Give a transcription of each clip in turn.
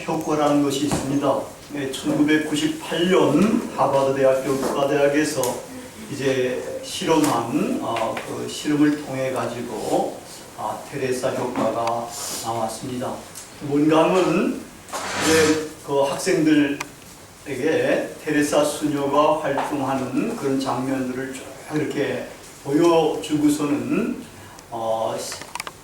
효과라는 것이 있습니다. 1998년 하버드 대학교 의과대학에서 이제 실험한 그 실험을 통해 가지고 테레사 효과가 나왔습니다. 뭔가 하면 이제 그 학생들에게 테레사 수녀가 활동하는 그런 장면들을 쭉 이렇게 보여주고서는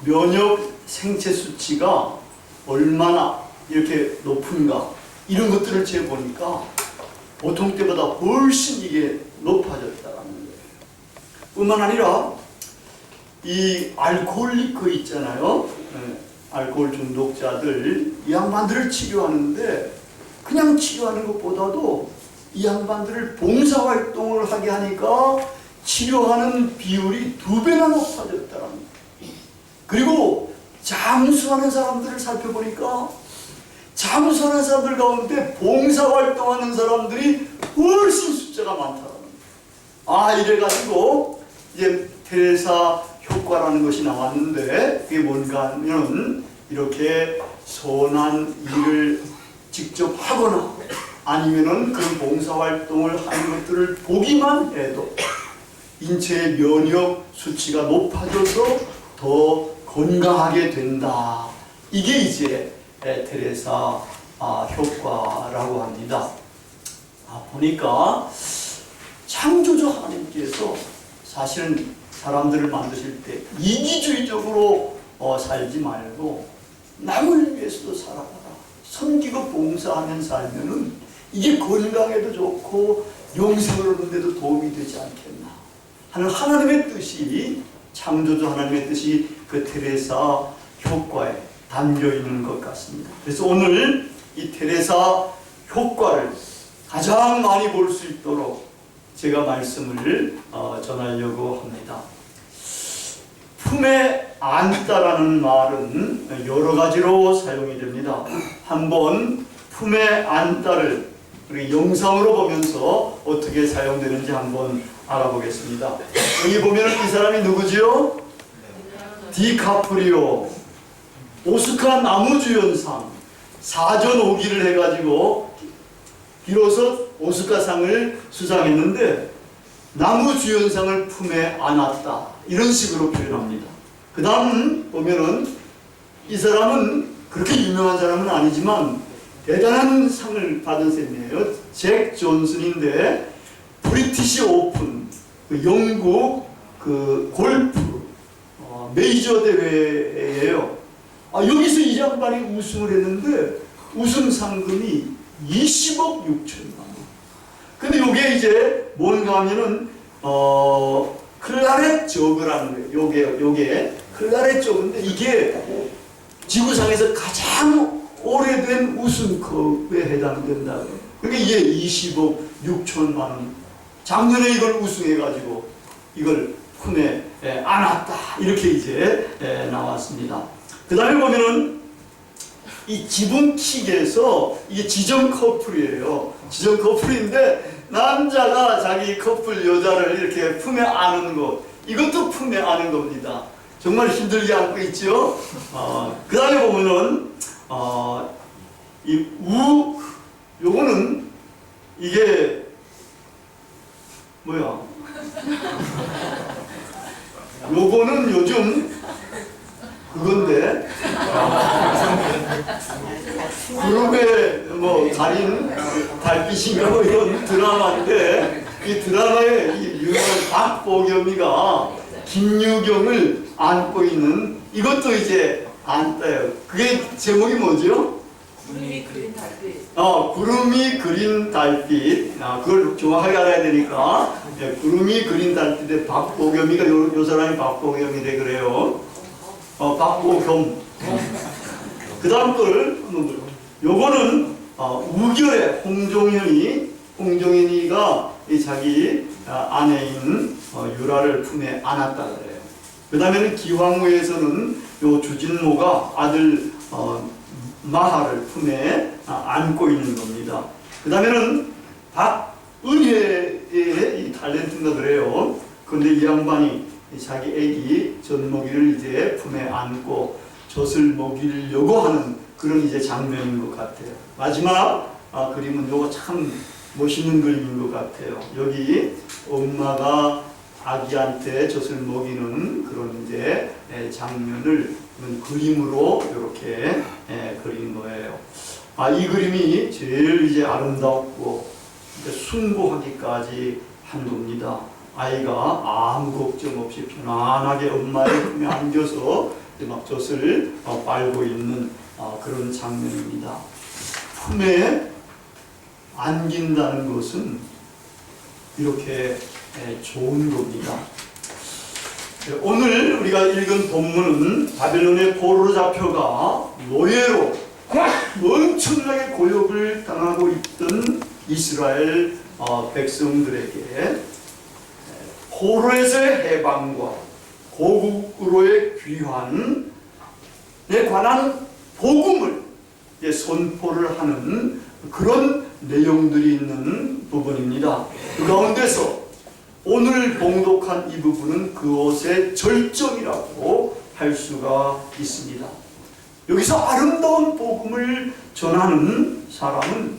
면역 생체 수치가 얼마나 이렇게 높은가 이런 것들을 재보니까 보통 때보다 훨씬 이게 높아졌다는 거예요. 뿐만 아니라 이 알코올리크 있잖아요. 알코올 중독자들 이 양반들을 치료하는데 그냥 치료하는 것보다도 이 양반들을 봉사활동을 하게 하니까 치료하는 비율이 2배나 높아졌다는 거예요. 그리고 잠수하는 사람들을 살펴보니까 잠수하는 사람들 가운데 봉사활동하는 사람들이 훨씬 숫자가 많다는 거예요. 이래가지고 이제 테레사 효과라는 것이 나왔는데 그게 뭔가 하면 이렇게 선한 일을 직접 하거나 아니면은 그런 봉사활동을 하는 것들을 보기만 해도 인체의 면역 수치가 높아져서 더 건강하게 된다. 이게 이제 테레사 효과라고 합니다. 보니까 창조주 하나님께서 사실은 사람들을 만드실 때 이기주의적으로 살지 말고 남을 위해서도 살아가라. 섬기고 봉사하면 살면은 이게 건강에도 좋고 영생을 얻는 데도 도움이 되지 않겠나 하는 하나님의 뜻이, 창조주 하나님의 뜻이 그 테레사 효과에 담겨 있는 것 같습니다. 그래서 오늘 이 테레사 효과를 가장 많이 볼 수 있도록 제가 말씀을 전하려고 합니다. 품에 안다라는 말은 여러 가지로 사용이 됩니다. 한번 품에 안다를 우리 영상으로 보면서 어떻게 사용되는지 한번 알아보겠습니다. 여기 보면 이 사람이 누구지요? 디카프리오. 오스카 나무주연상 4전 5기를 해가지고 비로소 오스카상을 수상했는데 나무주연상을 품에 안았다 이런 식으로 표현합니다. 그 다음 보면은 이 사람은 그렇게 유명한 사람은 아니지만 대단한 상을 받은 셈이에요. 잭 존슨인데 브리티시 오픈 그 영국 그 골프 메이저 대회예요. 여기서 이 양반이 우승을 했는데 우승 상금이 20억 6천만 원. 근데 이게 이제 뭔가 하면은 클라렛 저그라는 거예요. 요게 클라렛 저그인데 이게 지구상에서 가장 오래된 우승컵에 해당된다. 그러니까 이게 20억 6천만 원. 작년에 이걸 우승해가지고 이걸 품에 안았다. 이렇게 이제 나왔습니다. 그 다음에 보면은 이 지붕킥에서 이게 지정 커플이에요. 지정 커플인데 남자가 자기 커플 여자를 이렇게 품에 안는 것, 이것도 품에 안는 겁니다. 정말 힘들게 안고 있죠. 그 다음에 보면은 요거는 이게 뭐야? 요거는 요즘 그건데 그룹에 뭐 가린 달빛인가 뭐 이런 드라마인데 이 드라마에 이 유명한 박보겸이가 김유경을 안고 있는 이것도 이제 안따요. 그게 제목이 뭐죠? 구름이 그린 달빛. 구름이 그린 달빛. 그걸 정확하게 알아야 되니까 구름이 그린 달빛에 박보겸이가 요 사람이 박보겸이래 그래요. 박보겸. 그 다음 걸 요거는 우결의 홍종현이가 자기 아내인 유라를 품에 안았다 그래요. 그 다음에는 기황후에서는 요 주진모가 아들 마하를 품에 안고 있는 겁니다. 그 다음에는 박은혜의 이 탤런트인가 그래요. 그런데 이 양반이 자기 애기 젖먹이를 이제 품에 안고 젖을 먹이려고 하는 그런 이제 장면인 것 같아요. 마지막 그림은 요거 참 멋있는 그림인 것 같아요. 여기 엄마가 아기한테 젖을 먹이는 그런 이제 장면을 그림으로 이렇게 그린 거예요. 이 그림이 제일 이제 아름답고 이제 숭고하기까지 한 겁니다. 아이가 아무 걱정 없이 편안하게 엄마의 품에 안겨서 막 젖을 빨고 있는 그런 장면입니다. 품에 안긴다는 것은 이렇게 좋은 겁니다. 오늘 우리가 읽은 본문은 바벨론의 포로로 잡혀가 노예로 엄청나게 고역을 당하고 있던 이스라엘 백성들에게 포로에서의 해방과 고국으로의 귀환에 관한 복음을 선포를 하는 그런 내용들이 있는 부분입니다. 그 가운데서 오늘 봉독한 이 부분은 그것의 절정이라고 할 수가 있습니다. 여기서 아름다운 복음을 전하는 사람은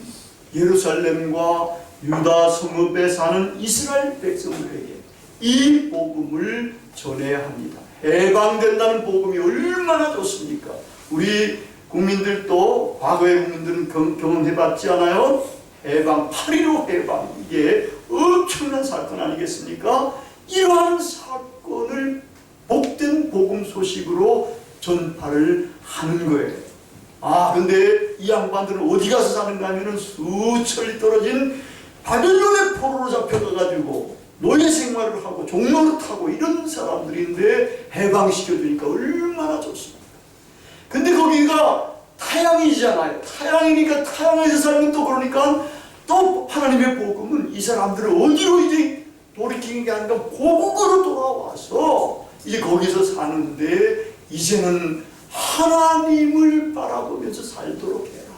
예루살렘과 유다 성읍에 사는 이스라엘 백성들에게 이 복음을 전해야 합니다. 해방된다는 복음이 얼마나 좋습니까? 우리 국민들도 과거의 국민들은 경험해봤지 않아요? 해방, 8.15 해방, 이게 엄청난 사건 아니겠습니까? 이러한 사건을 복된 복음 소식으로 전파를 하는 거예요. 근데 이 양반들은 어디 가서 사는가 하면은 수천리 떨어진 바벨론의 포로로 잡혀가가지고 노예 생활을 하고 종노릇하고 이런 사람들인데 해방시켜주니까 얼마나 좋습니까? 근데 거기가 타양이잖아요. 타양이니까 타양에서 살면 또 그러니까 또 하나님의 복음은 이 사람들을 어디로 이제 돌이키는 게 아니라 고국으로 돌아와서 이제 거기서 사는데 이제는 하나님을 바라보면서 살도록 해라.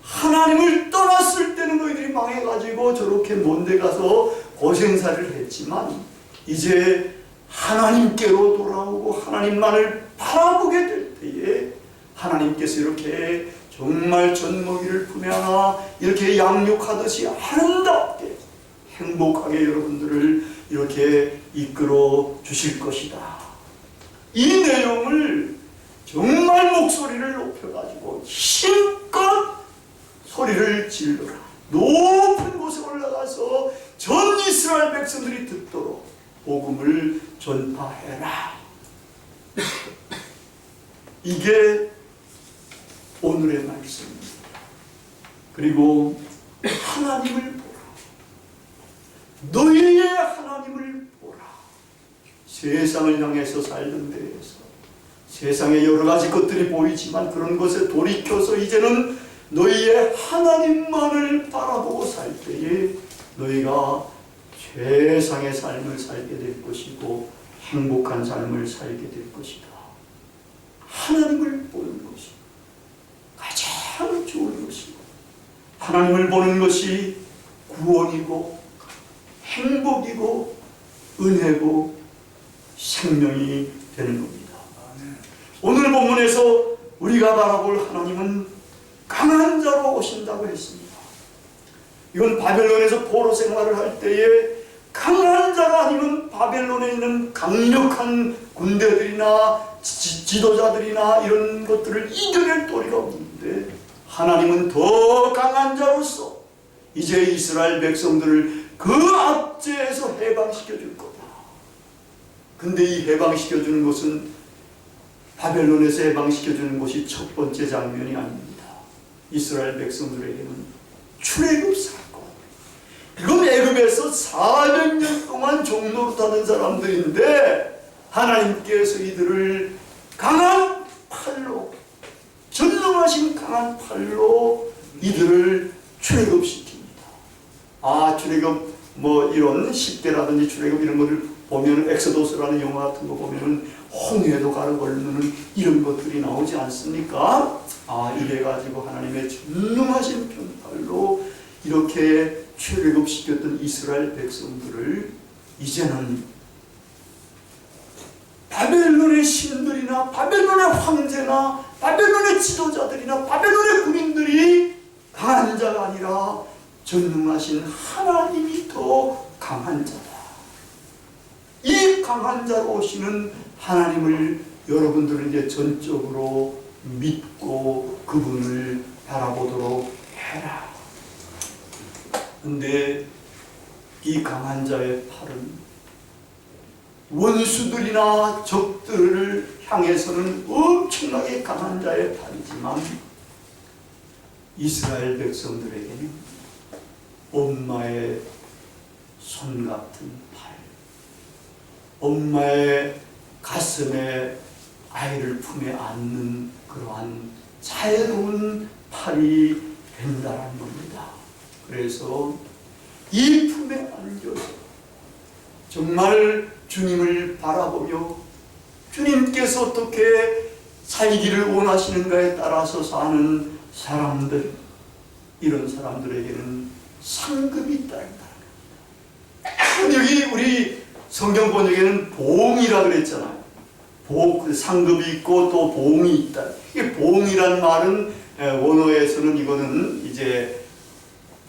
하나님을 떠났을 때는 너희들이 망해가지고 저렇게 먼데 가서 고생살이를 했지만 이제 하나님께로 돌아오고 하나님만을 바라보게 될 때에 하나님께서 이렇게 정말 젖먹이를 품에 안아 이렇게 양육하듯이 아름답게 행복하게 여러분들을 이렇게 이끌어 주실 것이다. 이 내용을 정말 목소리를 높여가지고 힘껏 소리를 질러라. 높은 곳에 올라가서 전 이스라엘 백성들이 듣도록 복음을 전파해라. 이게 오늘의 말씀입니다. 그리고 하나님을 보라. 너희의 하나님을 보라. 세상을 향해서 살던 데에서 세상에 여러 가지 것들이 보이지만 그런 것에 돌이켜서 이제는 너희의 하나님만을 바라보고 살 때에 너희가 최상의 삶을 살게 될 것이고 행복한 삶을 살게 될 것이다. 하나님을 보는 것이 가장 좋은 것이고 하나님을 보는 것이 구원이고 행복이고 은혜고 생명이 되는 겁니다. 오늘 본문에서 우리가 바라볼 하나님은 강한 자로 오신다고 했습니다. 이건 바벨론에서 포로 생활을 할 때에 강한 자가 아니면 바벨론에 있는 강력한 군대들이나 지도자들이나 이런 것들을 이겨낼 도리가 없는데 하나님은 더 강한 자로서 이제 이스라엘 백성들을 그 압제에서 해방시켜 줄 거다. 근데 이 해방시켜 주는 것은 바벨론에서 해방시켜 주는 것이 첫 번째 장면이 아닙니다. 이스라엘 백성들에게는 출애굽 사건. 이건 애굽에서 400년 동안 종노릇하는 사람들인데 하나님께서 이들을 강한 팔로, 전능하신 강한 팔로 이들을 출애굽시킵니다. 출애굽 이런 10대라든지 출애굽 이런 것을 보면 엑소도스라는 영화 같은 거 보면은 홍해도 가르걸르는 이런 것들이 나오지 않습니까? 이래가지고 하나님의 전능하신 편팔로 이렇게 출애굽시켰던 이스라엘 백성들을 이제는 바벨론의 신들이나 바벨론의 황제나 바벨론의 지도자들이나 바벨론의 군인들이 강한 자가 아니라 전능하신 하나님이 더 강한 자다. 이 강한 자로 오시는 하나님을 여러분들은 이제 전적으로 믿고 그분을 바라보도록 해라. 근데 이 강한 자의 팔은 원수들이나 적들을 향해서는 엄청나게 강한 자의 팔이지만 이스라엘 백성들에게는 엄마의 손 같은 팔, 엄마의 가슴에 아이를 품에 안는 그러한 자애로운 팔이 된다는 겁니다. 그래서 이 품에 안겨서 정말 주님을 바라보며 주님께서 어떻게 살기를 원하시는가에 따라서 사는 사람들, 이런 사람들에게는 상급이 있다는 거예요. 여기 우리 성경 번역에는 보응이라 그랬잖아요. 상급이 있고 또 보응이 있다. 이 보응이라는 말은 원어에서는 이거는 이제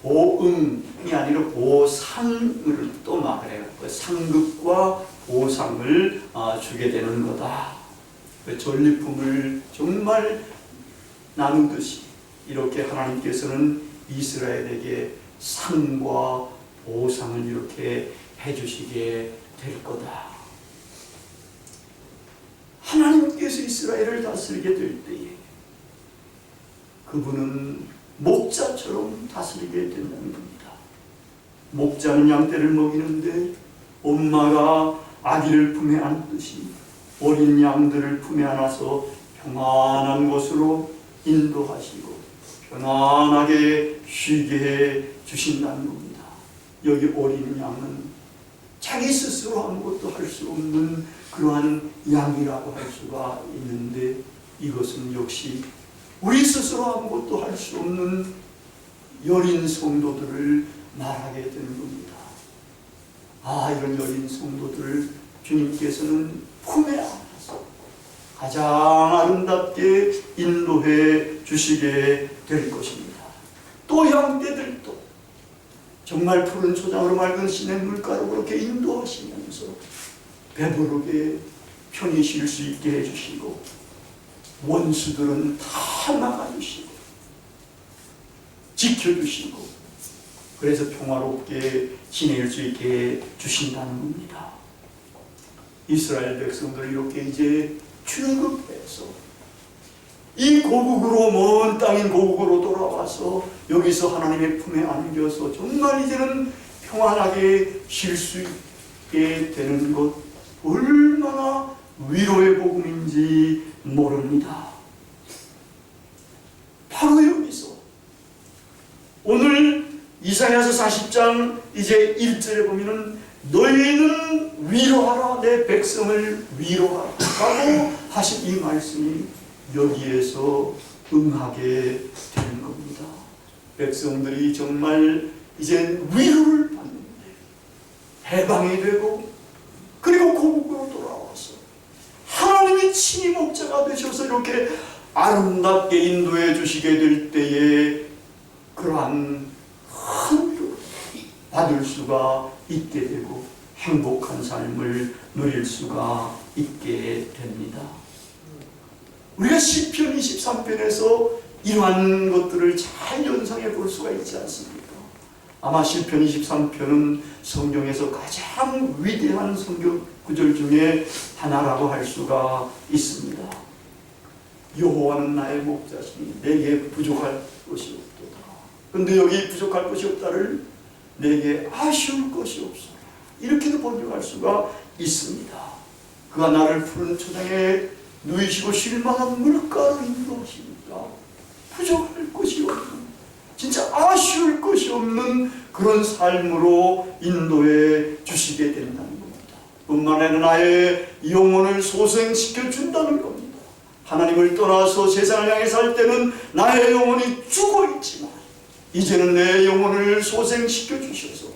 보응이 아니라 보상을 또 말해요. 상급과 보상을 주게 되는 거다. 전리품을 정말 나누듯이 이렇게 하나님께서는 이스라엘에게 상과 보상을 이렇게 해주시게 될 거다. 하나님께서 이스라엘을 다스리게 될 때에 그분은 목자처럼 다스리게 된다는 겁니다. 목자는 양떼를 먹이는데 엄마가 아기를 품에 안듯이 어린 양들을 품에 안아서 평안한 곳으로 인도하시고 편안하게 쉬게 해 주신다는 겁니다. 여기 어린 양은 자기 스스로 아무것도 할 수 없는 그러한 양이라고 할 수가 있는데 이것은 역시 우리 스스로 아무것도 할 수 없는 여린 성도들을 말하게 되는 겁니다. 이런 여린 성도들을 주님께서는 품에 안아서 가장 아름답게 인도해 주시게 될 것입니다. 또 양떼들도 정말 푸른 초장으로 맑은 시냇물가로 그렇게 인도하시면서 배부르게 편히 쉴 수 있게 해주시고 원수들은 다 막아주시고 지켜주시고 그래서 평화롭게 지낼 수 있게 주신다는 겁니다. 이스라엘 백성들이 이렇게 이제 출국해서 이 고국으로 먼 땅인 고국으로 돌아와서 여기서 하나님의 품에 안겨서 정말 이제는 평안하게 쉴 수 있게 되는 것 얼마나 위로의 복음인지 모릅니다. 바로 여기서 오늘 이사야서 40장 이제 1절에 보면은 너희는 위로하라 내 백성을 위로하라 라고 하신 이 말씀이 여기에서 응하게 되는 겁니다. 백성들이 정말 이제 위로를 받는데 해방이 되고 그리고 고국으로 돌아와서 하나님이 친히 목자가 되셔서 이렇게 아름답게 인도해 주시게 될 때에 그러한 큰 위로를 받을 수가 있게 되고 행복한 삶을 누릴 수가 있게 됩니다. 우리가 시편 23편에서 이러한 것들을 잘 연상해 볼 수가 있지 않습니까? 아마 시편 23편은 성경에서 가장 위대한 성경 구절 중에 하나라고 할 수가 있습니다. 여호와는 나의 목자시니 내게 부족할 것이 없도다. 그런데 여기 부족할 것이 없다를 내게 아쉬울 것이 없어 이렇게도 번역할 수가 있습니다. 그가 나를 푸른 초장에 누이시고 쉴만한 물가로 인도하시니까 부족할 것이 없는 진짜 아쉬울 것이 없는 그런 삶으로 인도해 주시게 된다는 겁니다. 뿐만 아니라 나의 영혼을 소생시켜 준다는 겁니다. 하나님을 떠나서 세상을 향해 살 때는 나의 영혼이 죽어있지만 이제는 내 영혼을 소생시켜 주셔서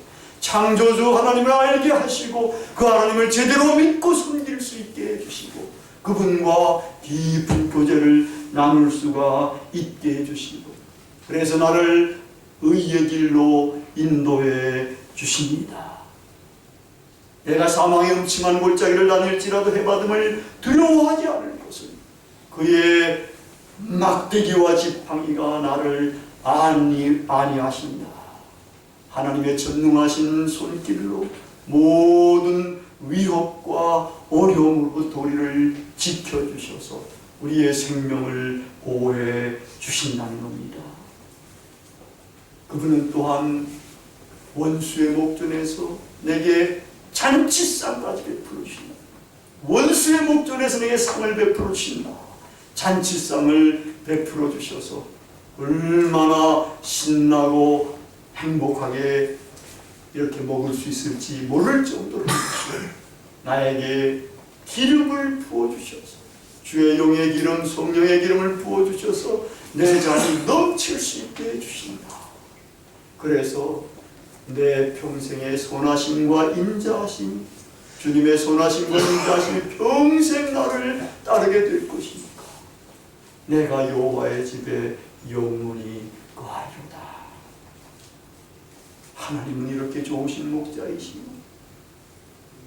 창조주 하나님을 알게 하시고 그 하나님을 제대로 믿고 섬길 수 있게 해주시고 그분과 깊은 교제를 나눌 수가 있게 해주시고, 그래서 나를 의의 길로 인도해 주십니다. 내가 사망의 음침한 골짜기를 다닐지라도 해받음을 두려워하지 않을 것은 그의 막대기와 지팡이가 나를 안위하신다. 하나님의 전능하신 손길로 모든 위협과 어려움으로부터 우리를 지켜주셔서 우리의 생명을 보호해 주신다는 겁니다. 그분은 또한 원수의 목전에서 내게 잔치상까지 베풀어 주신다. 원수의 목전에서 내게 상을 베풀어 주신다. 잔치상을 베풀어 주셔서 얼마나 신나고 행복하게 이렇게 먹을 수 있을지 모를 정도로 나에게 기름을 부어주셔서, 주의 용의 기름, 성령의 기름을 부어주셔서 내 잔이 넘칠 수 있게 해주신다. 그래서 내 평생의 선하심과 인자하심, 주님의 선하심과 인자하심이 평생 나를 따르게 될 것이니까 내가 여호와의 집에 영원히 거하리로다. 하나님은 이렇게 좋으신 목자이시고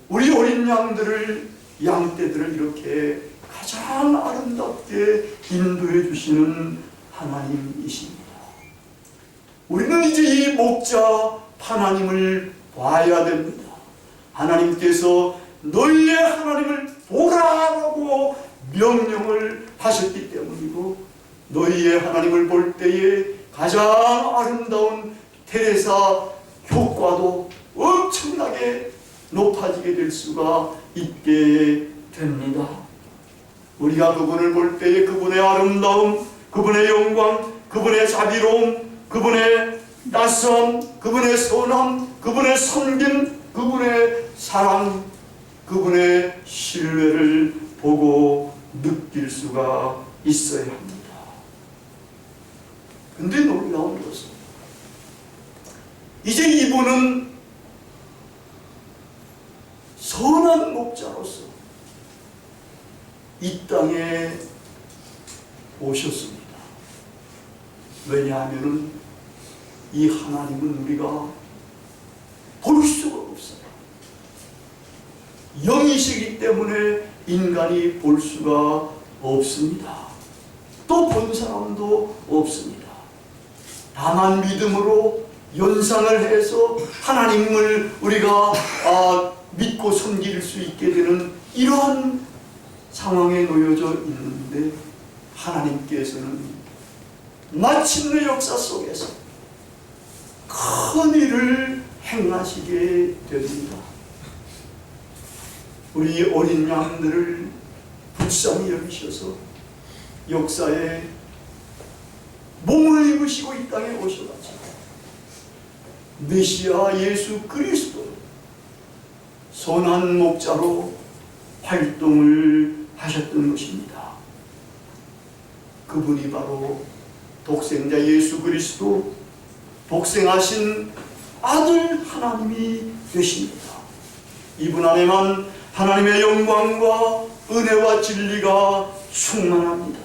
우리 어린 양떼들을 이렇게 가장 아름답게 인도해 주시는 하나님이십니다. 우리는 이제 이 목자 하나님을 봐야 됩니다. 하나님께서 너희의 하나님을 보라라고 명령을 하셨기 때문이고, 너희의 하나님을 볼 때에 가장 아름다운 테레사 효과도 엄청나게 높아지게 될 수가 있게 됩니다. 우리가 그분을 볼 때에 그분의 아름다움, 그분의 영광, 그분의 자비로움, 그분의 낯선, 그분의 선함, 그분의 섬김, 그분의 사랑, 그분의 신뢰를 보고 느낄 수가 있어야 합니다. 근데 놀라운 것은 이제 이분은 선한 목자로서 이 땅에 오셨습니다. 왜냐하면 이 하나님은 우리가 볼 수가 없어요. 영이시기 때문에 인간이 볼 수가 없습니다. 또 본 사람도 없습니다. 다만 믿음으로 연상을 해서 하나님을 우리가 믿고 섬길 수 있게 되는 이러한 상황에 놓여져 있는데, 하나님께서는 마침내 역사 속에서 큰 일을 행하시게 됩니다. 우리 어린 양들을 불쌍히 여기셔서 역사에 몸을 입으시고 이 땅에 오셔가지고 메시아 예수 그리스도 선한 목자로 활동을 하셨던 것입니다. 그분이 바로 독생자 예수 그리스도, 복생하신 아들 하나님이 되십니다. 이분 안에만 하나님의 영광과 은혜와 진리가 충만합니다.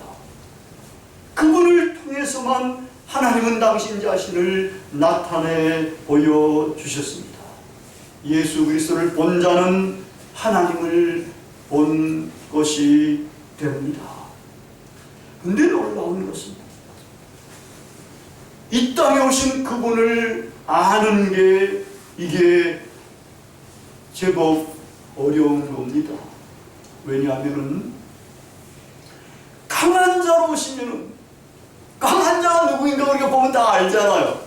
그분을 통해서만 하나님은 당신 자신을 나타내 보여주셨습니다. 예수 그리스도를 본 자는 하나님을 본 것이 됩니다. 근데 놀라운 것은 이 땅에 오신 그분을 아는 게 이게 제법 어려운 겁니다. 왜냐하면 강한 자로 오시면 강한 자가 누구인가 우리가 보면 다 알잖아요.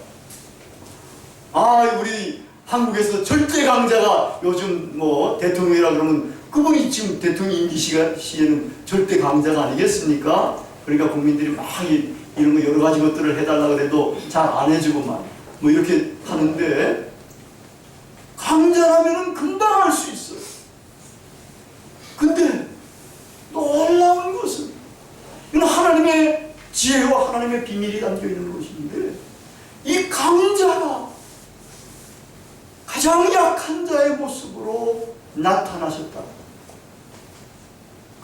우리 한국에서 절대 강자가 요즘 대통령이라 그러면 그분이 지금 대통령 임기 시에는 절대 강자가 아니겠습니까? 그러니까 국민들이 막 이런 거 여러 가지 것들을 해달라 그래도 잘 안 해주고만 이렇게 하는데, 강자라면 금방 할 수 있어요. 근데 놀라운 것은 이건 하나님의 지혜와 하나님의 비밀이 담겨 있는 것인데, 이 강자가 가장 약한 자의 모습으로 나타나셨다.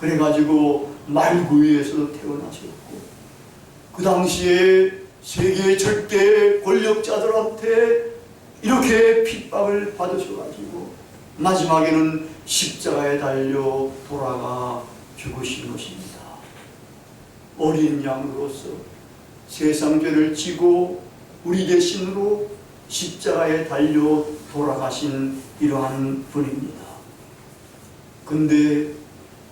그래가지고 말구이에서 태어나셨고, 그 당시에 세계 절대 권력자들한테 이렇게 핍박을 받으셔가지고 마지막에는 십자가에 달려 돌아가 죽으신 것입니다. 어린 양으로서 세상 죄를 지고 우리 대신으로 십자가에 달려 돌아가신 이러한 분입니다. 근데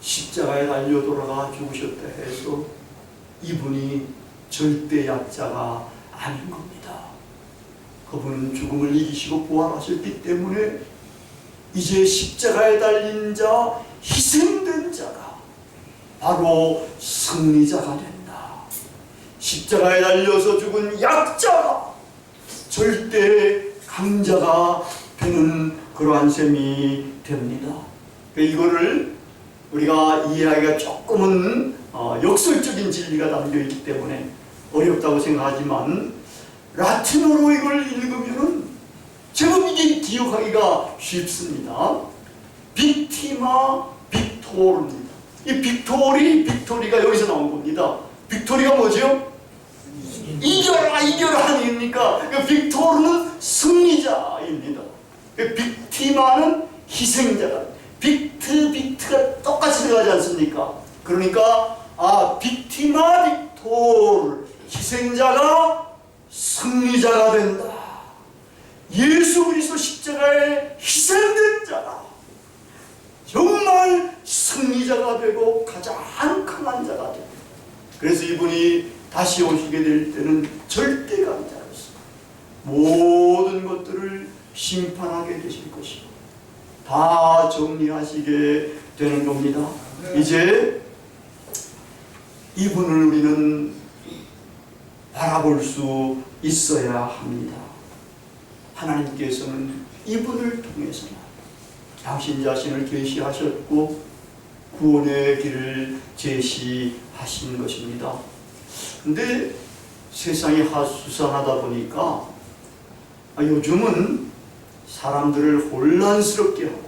십자가에 달려 돌아가 죽으셨다 해서 이분이 절대 약자가 아닌 겁니다. 그분은 죽음을 이기시고 부활하셨기 때문에 이제 십자가에 달린 자, 희생된 자가 바로 승리자가 된다. 십자가에 달려서 죽은 약자가 절대 강자가 되는 그러한 셈이 됩니다. 이거를 우리가 이해하기가 조금은 역설적인 진리가 담겨있기 때문에 어렵다고 생각하지만, 라틴어로 이걸 읽으면 제법 이게 기억하기가 쉽습니다. 빅티마 빅토르입니다. 이 빅토리가 여기서 나온 겁니다. 빅토리가 뭐죠? 이겨라 아닙니까? 빅토르는 승리자입니다. 빅티마는 희생자다. 빅트가 똑같이 들어가지 않습니까? 그러니까 빅티마 빅토르, 희생자가 승리자가 된다. 예수 그리스도 십자가에 희생된 자가 정말 승리자가 되고 가장 강한 자가 됩니다. 그래서 이분이 다시 오시게 될 때는 절대 강자로서 모든 것들을 심판하게 되실 것이고 다 정리하시게 되는 겁니다. 이제 이분을 우리는 바라볼 수 있어야 합니다. 하나님께서는 이분을 통해서만 당신 자신을 계시하셨고 구원의 길을 제시하신 것입니다. 근데 세상이 수상하다 보니까 요즘은 사람들을 혼란스럽게 하고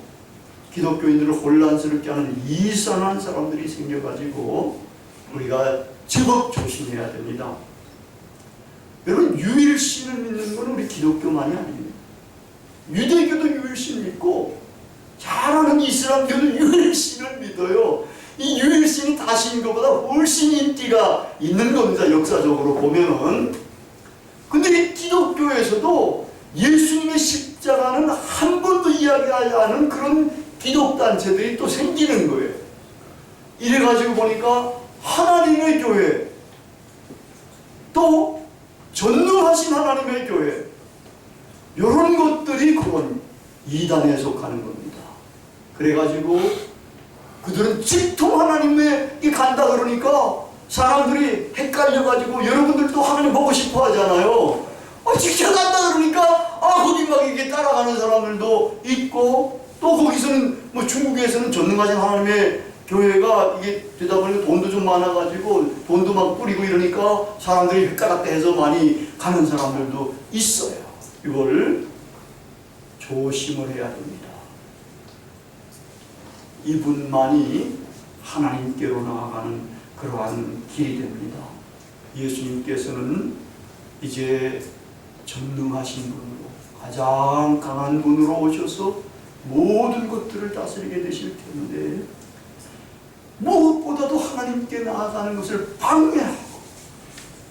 기독교인들을 혼란스럽게 하는 이상한 사람들이 생겨가지고 우리가 제법 조심해야 됩니다. 여러분, 유일신을 믿는 건 우리 기독교만이 아닙니다. 유대교도 유일신 믿고 잘하는 이슬람교도 유일신을 믿어요. 이 유일신이 다신 것보다 훨씬 인기가 있는 겁니다. 역사적으로 보면은. 근데 이 기독교에서도 예수님의 십자가는 한 번도 이야기하지 않은 그런 기독단체들이 또 생기는 거예요. 이래가지고 보니까 하나님의 교회, 또 전능하신 하나님의 교회, 이런 것들이 그런 이단에 속하는 겁니다. 그래가지고 그들은 직통 하나님에 간다 그러니까 사람들이 헷갈려가지고, 여러분들도 하나님 보고 싶어 하잖아요. 직접 간다 그러니까 거기 막 이게 따라가는 사람들도 있고, 또 거기서는 중국에서는 전능하신 하나님의 교회가 이게 되다 보니까 돈도 좀 많아가지고 돈도 막 뿌리고 이러니까 사람들이 헷갈렸다 해서 많이 가는 사람들도 있어요. 이걸 조심을 해야 됩니다. 이분만이 하나님께로 나아가는 그러한 길이 됩니다. 예수님께서는 이제 전능하신 분으로, 가장 강한 분으로 오셔서 모든 것들을 다스리게 되실 텐데, 무엇보다도 하나님께 나아가는 것을 방해하고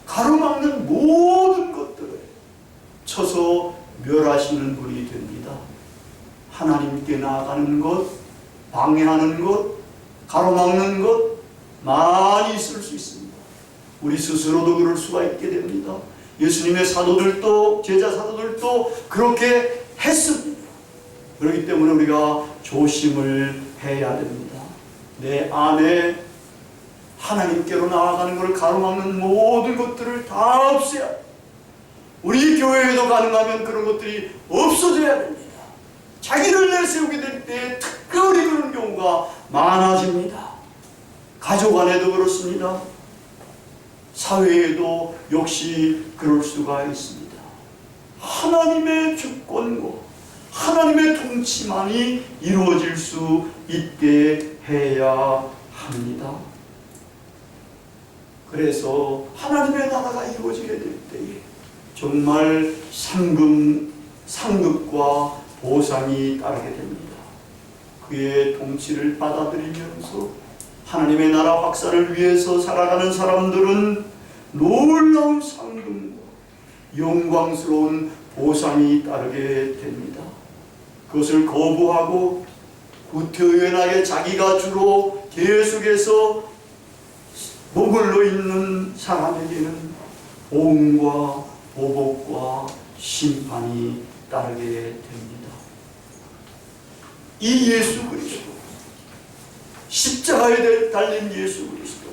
가로막는 모든 것들을 쳐서 멸하시는 분이 됩니다. 하나님께 나아가는 것, 방해하는 것, 가로막는 것 많이 있을 수 있습니다. 우리 스스로도 그럴 수가 있게 됩니다. 예수님의 사도들도, 제자 사도들도 그렇게 했습니다. 그렇기 때문에 우리가 조심을 해야 됩니다. 내 안에 하나님께로 나아가는 것을 가로막는 모든 것들을 다 없애야 합니다. 우리 교회에도 가능하면 그런 것들이 없어져야 됩니다. 자기를 내세우게 될 때 특별히 그런 경우가 많아집니다. 가족 안에도 그렇습니다. 사회에도 역시 그럴 수가 있습니다. 하나님의 주권과 하나님의 통치만이 이루어질 수 있게 해야 합니다. 그래서 하나님의 나라가 이루어지게 될 때에 정말 상급과 보상이 따르게 됩니다. 그의 통치를 받아들이면서 하나님의 나라 확산을 위해서 살아가는 사람들은 놀라운 상급과 영광스러운 보상이 따르게 됩니다. 그것을 거부하고 구태의연하게 자기가 주로 계속해서 머물러 있는 사람에게는 보응과 보복과 심판이 따르게 됩니다. 이 예수 그리스도, 십자가에 달린 예수 그리스도,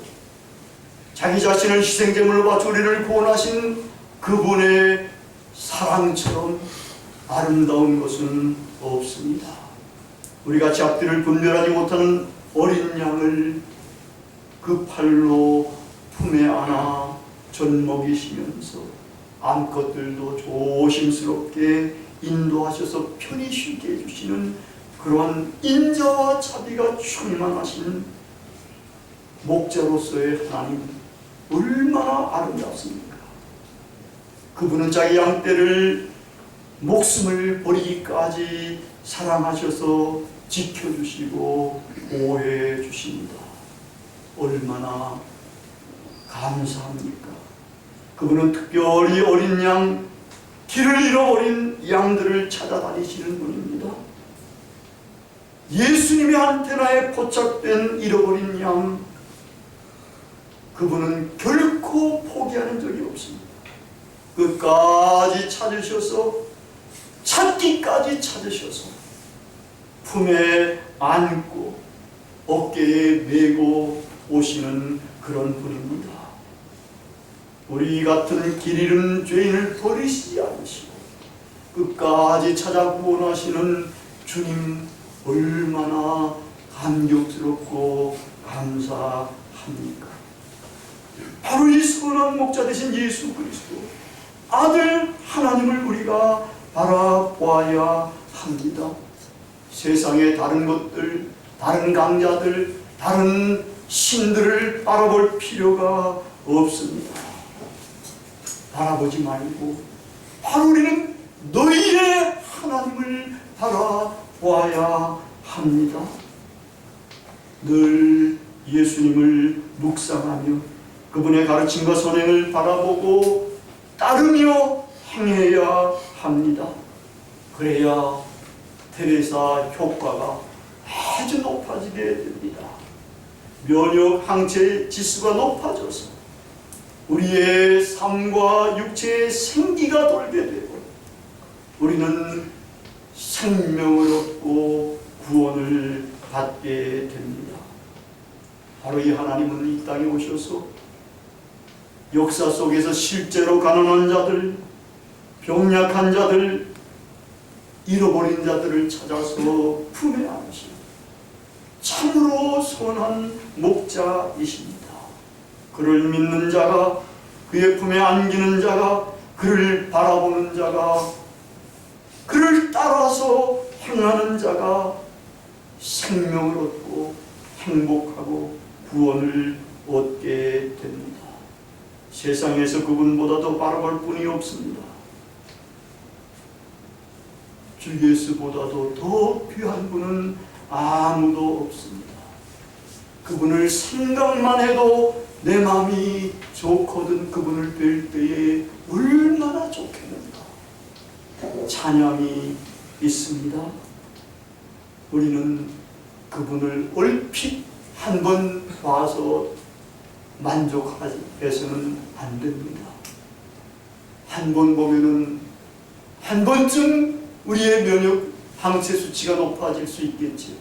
자기 자신을 희생제물로 바쳐 우리를 구원하신 그분의 사랑처럼 아름다운 것은 없습니다. 우리같이 앞뒤를 분별하지 못하는 어린 양을 그 팔로 품에 안아 젖먹이시면서 암컷들도 조심스럽게 인도하셔서 편히 쉬게 해주시는 그러한 인자와 자비가 충만하신 목자로서의 하나님, 얼마나 아름답습니까? 그분은 자기 양떼를 목숨을 버리기까지 사랑하셔서 지켜주시고 보호해 주십니다. 얼마나 감사합니까? 그분은 특별히 어린 양, 길을 잃어버린 양들을 찾아다니시는 분입니다. 예수님의 안테나에 포착된 잃어버린 양, 그분은 결코 포기하는 적이 없습니다. 끝까지 찾으셔서, 찾기까지 찾으셔서 품에 안고 어깨에 메고 오시는 그런 분입니다. 우리 같은 길 잃은 죄인을 버리시지 않으시고 끝까지 찾아 구원하시는 주님, 얼마나 감격스럽고 감사합니까? 바로 이 선한 목자 되신 예수 그리스도, 아들 하나님을 우리가 바라보아야 합니다. 세상의 다른 것들, 다른 강자들, 다른 신들을 바라볼 필요가 없습니다. 바라보지 말고 바로 우리는 너희의 하나님을 바라보아야 합니다. 늘 예수님을 묵상하며 그분의 가르침과 선행을 바라보고 따르며 행해야 합니다. 그래야 테레사 효과가 아주 높아지게 됩니다. 면역 항체 지수가 높아져서 우리의 삶과 육체의 생기가 돌게 되고 우리는 생명을 얻고 구원을 받게 됩니다. 바로 이 하나님은 이 땅에 오셔서 역사 속에서 실제로 가난한 자들, 병약한 자들, 잃어버린 자들을 찾아서 품에 안으시는 참으로 선한 목자이십니다. 그를 믿는 자가, 그의 품에 안기는 자가, 그를 바라보는 자가, 그를 따라서 행하는 자가 생명을 얻고 행복하고 구원을 얻게 됩니다. 세상에서 그분보다도 바라볼 분이 없습니다. 주 예수보다도 더 귀한 분은 아무도 없습니다. 그분을 생각만 해도 내 마음이 좋거든 그분을 뵐 때에 얼마나 좋겠는가. 찬양이 있습니다. 우리는 그분을 얼핏 한 번 봐서 만족해서는 안 됩니다. 한 번 보면은 한 번쯤 우리의 면역 항체 수치가 높아질 수 있겠지요.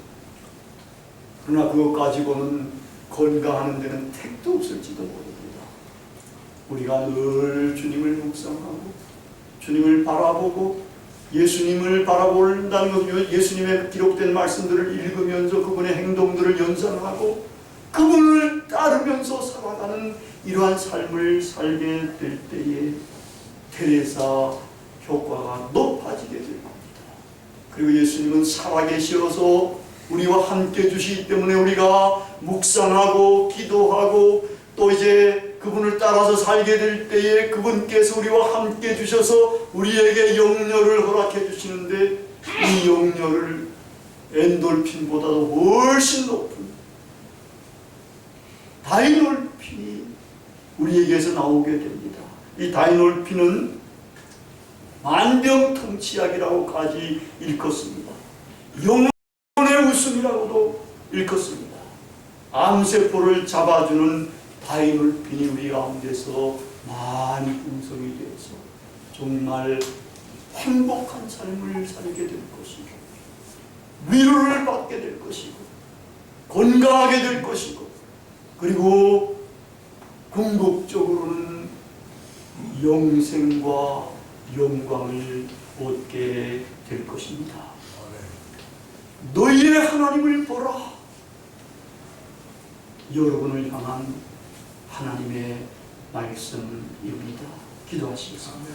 그러나 그것 가지고는 건강하는 데는 택도 없을지도 모릅니다. 우리가 늘 주님을 묵상하고 주님을 바라보고 예수님을 바라본다는 것, 예수님의 기록된 말씀들을 읽으면서 그분의 행동들을 연상하고 그분을 따르면서 살아가는 이러한 삶을 살게 될 때에 테레사 효과가 높아지게 될 겁니다. 그리고 예수님은 살아계셔서 우리와 함께 주시기 때문에 우리가 묵상하고 기도하고 또 이제 그분을 따라서 살게 될 때에 그분께서 우리와 함께 주셔서 우리에게 영녀를 허락해 주시는데 이 영녀를 엔돌핀보다도 훨씬 높은 다이놀핀이 우리에게서 나오게 됩니다. 이 다이놀핀은 만병통치약이라고까지 일컫습니다. 영혼의 웃음이라고도 일컫습니다. 암세포를 잡아주는 다이놀핀이 우리 가운데서 많이 풍성이 되어서 정말 행복한 삶을 살게 될 것이고 위로를 받게 될 것이고 건강하게 될 것이고 그리고 궁극적으로는 영생과 영광을 얻게 될 것입니다. 너희의 하나님을 보라. 여러분을 향한 하나님의 말씀입니다. 기도하시겠습니다.